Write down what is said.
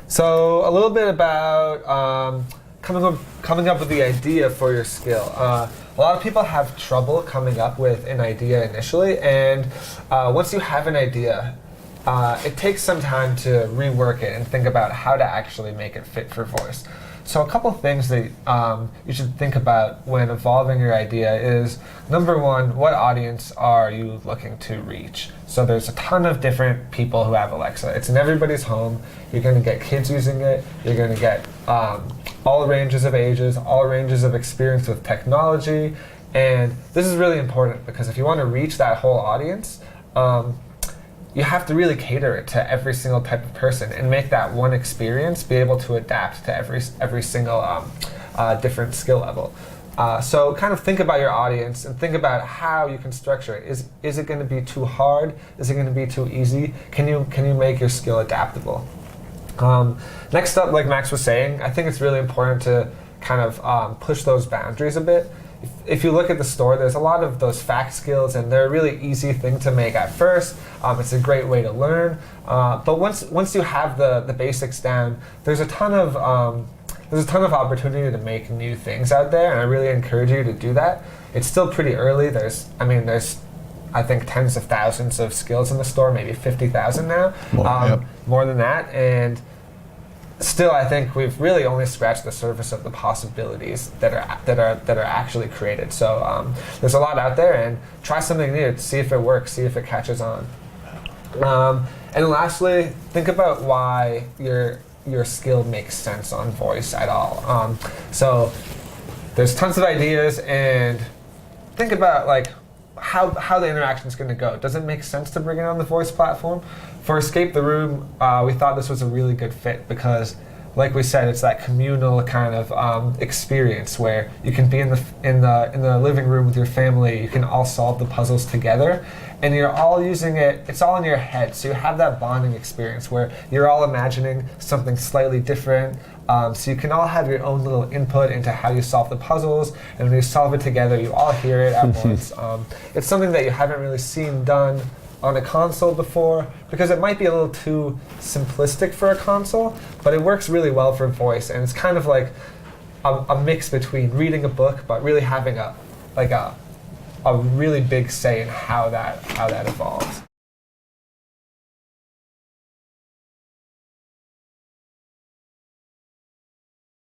So a little bit about coming up with the idea for your skill. A lot of people have trouble coming up with an idea initially, and once you have an idea, it takes some time to rework it and think about how to actually make it fit for voice. So a couple things that you should think about when evolving your idea is, number one, what audience are you looking to reach? So there's a ton of different people who have Alexa. It's in everybody's home. You're going to get kids using it. You're going to get all ranges of ages, all ranges of experience with technology. And this is really important because if you want to reach that whole audience, you have to really cater it to every single type of person and make that one experience be able to adapt to every single different skill level. So kind of think about your audience and think about how you can structure it. Is it going to be too hard? Is it going to be too easy? Can you make your skill adaptable? Next up, like Max was saying, I think it's really important to kind of push those boundaries a bit. If you look at the store, there's a lot of those fact skills, and they're a really easy thing to make at first. It's a great way to learn. But once you have the basics down, there's a ton of opportunity to make new things out there, and I really encourage you to do that. It's still pretty early. There's I think tens of thousands of skills in the store, maybe 50,000 now, more than that, and still, I think we've really only scratched the surface of the possibilities that are actually created. So there's a lot out there, and try something new, see if it works, see if it catches on. And lastly, think about why your skill makes sense on voice at all. So there's tons of ideas, and think about like how the interaction is going to go. Does it make sense to bring it on the voice platform? For Escape the Room, we thought this was a really good fit because, like we said, it's that communal kind of experience where you can be in the living room with your family. You can all solve the puzzles together, and you're all using it. It's all in your head, so you have that bonding experience where you're all imagining something slightly different. So you can all have your own little input into how you solve the puzzles, and when you solve it together, you all hear it at once. It's something that you haven't really seen done on a console before, because it might be a little too simplistic for a console, but it works really well for voice, and it's kind of like a mix between reading a book but really having a really big say in how that evolves.